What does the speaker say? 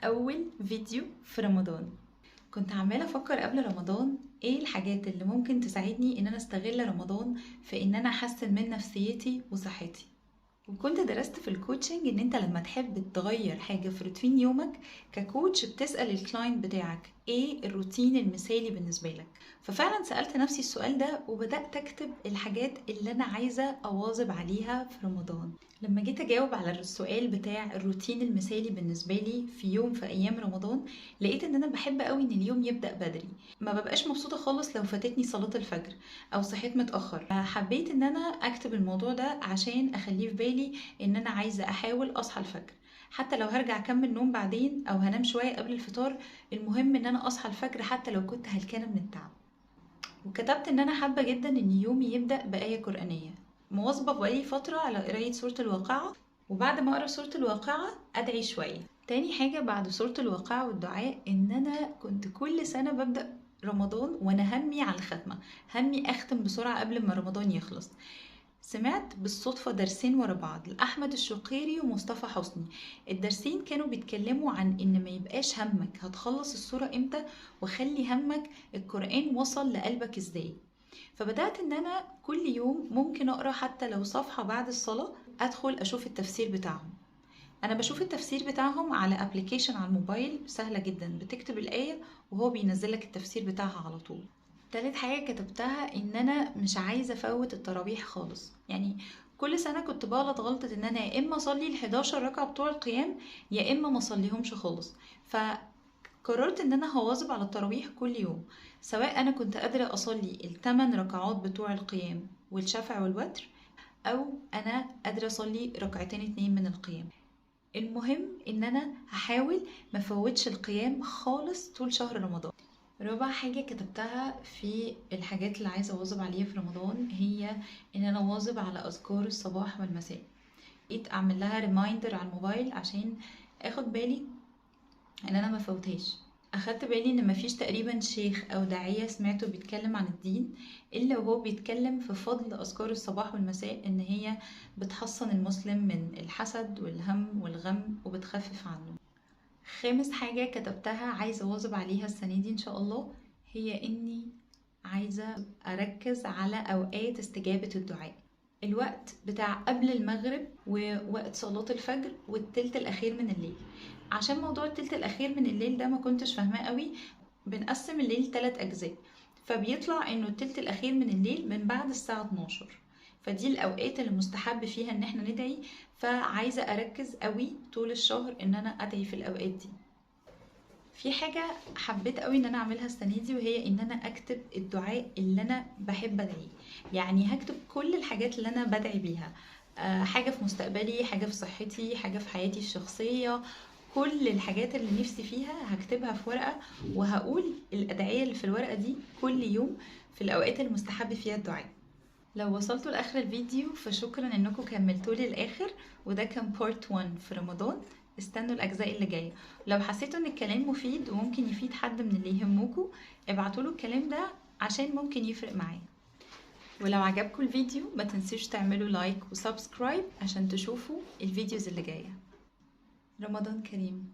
اول فيديو في رمضان. كنت عمالة افكر قبل رمضان ايه الحاجات اللي ممكن تساعدني ان انا استغل رمضان في ان انا احسن من نفسيتي وصحتي. وكنت درست في الكوتشنج ان انت لما تحب تغير حاجة في روتين يومك ككوتش بتسأل الكلاينت بتاعك ايه الروتين المثالي بالنسبة لك. ففعلا سألت نفسي السؤال ده وبدأت اكتب الحاجات اللي انا عايزة اواظب عليها في رمضان. لما جيت اجاوب على السؤال بتاع الروتين المثالي بالنسبة لي في يوم في ايام رمضان، لقيت ان انا بحب قوي ان اليوم يبدأ بدري. ما ببقاش مبسوطة خالص لو فاتتني صلاة الفجر او صحيت متأخر. حبيت ان انا اكتب الموضوع ده عشان اخليه في بالي ان انا عايزة احاول اصحى الفجر، حتى لو هرجع اكمل نوم بعدين او هنام شوية قبل الفطار. المهم ان انا اصحى الفجر حتى لو كنت هلكانة من التعب. وكتبت ان انا حابة جدا ان يومي يبدأ بآية قرآنية. مواظبة بقالي فترة على قراية سورة الواقعة، وبعد ما اقرا سورة الواقعة ادعي شوية. تاني حاجة بعد سورة الواقعة والدعاء ان انا كنت كل سنة ببدأ رمضان وانا همي على الختمة، همي اختم بسرعة قبل ما رمضان يخلص. سمعت بالصدفة درسين ورا بعض لأحمد الشقيري ومصطفى حسني. الدرسين كانوا بيتكلموا عن إن ما يبقاش همك هتخلص السورة إمتى، وخلي همك القرآن وصل لقلبك إزاي. فبدأت إن أنا كل يوم ممكن أقرأ حتى لو صفحة بعد الصلاة، أدخل أشوف التفسير بتاعهم. أنا بشوف التفسير بتاعهم على أبليكيشن على الموبايل، سهلة جدا، بتكتب الآية وهو بينزلك التفسير بتاعها على طول. تالت حاجة كتبتها ان انا مش عايزة افوت التراويح خالص. يعني كل سنة كنت بغلط غلطة ان انا يا اما اصلي ال11 ركعة بتوع القيام يا اما ما اصليهمش خالص. فقررت ان انا هواظب على التراويح كل يوم، سواء انا كنت قادرة اصلي ال8 ركعات بتوع القيام والشفع والوتر، او انا قادرة اصلي ركعتين اتنين من القيام. المهم ان انا هحاول ما فوتش القيام خالص طول شهر رمضان. رابع حاجة كتبتها في الحاجات اللي عايزة أواظب عليها في رمضان هي إن أنا أواظب على أذكار الصباح والمساء. بقيت أعمل لها ريمايندر على الموبايل عشان أخد بالي إن أنا ما فوتهاش. أخدت بالي إن مفيش تقريبا شيخ أو داعية سمعته بيتكلم عن الدين إلا وهو بيتكلم في فضل أذكار الصباح والمساء، إن هي بتحصن المسلم من الحسد والهم والغم وبتخفف عنه. خامس حاجة كتبتها عايزة أواظب عليها السنة دي إن شاء الله هي إني عايزة أركز على أوقات استجابة الدعاء. الوقت بتاع قبل المغرب ووقت صلاة الفجر والتلت الأخير من الليل. عشان موضوع التلت الأخير من الليل ده ما كنتش فاهماه قوي. بنقسم الليل 3 أجزاء، فبيطلع إنه التلت الأخير من الليل من بعد الساعة 12، فدي الأوقات اللي مستحب فيها إن احنا ندعي. فعايزة أركز قوي طول الشهر إن أنا أدعي في الأوقات دي. في حاجة حبيت قوي ان انا اعملها السنة دي وهي ان انا اكتب الدعاء اللي انا بحب ادعيه. يعني هكتب كل الحاجات اللي انا بدعي بيها، حاجة في مستقبلي، حاجة في صحتي، حاجة في حياتي الشخصية. كل الحاجات اللي نفسي فيها هكتبها في ورقة، وهقول الأدعية اللي في الورقة دي كل يوم في الأوقات المستحب فيها الدعاء. لو وصلتوا لآخر الفيديو فشكرا انكم كملتوا لي الآخر، وده كان بارت 1 في رمضان. استنوا الأجزاء اللي جاية. لو حسيتوا ان الكلام مفيد وممكن يفيد حد من اللي يهمكوا، ابعتوله الكلام ده عشان ممكن يفرق معاه. ولو عجبكم الفيديو ما تنسوش تعملوا لايك وسبسكرايب عشان تشوفوا الفيديوز اللي جاية. رمضان كريم.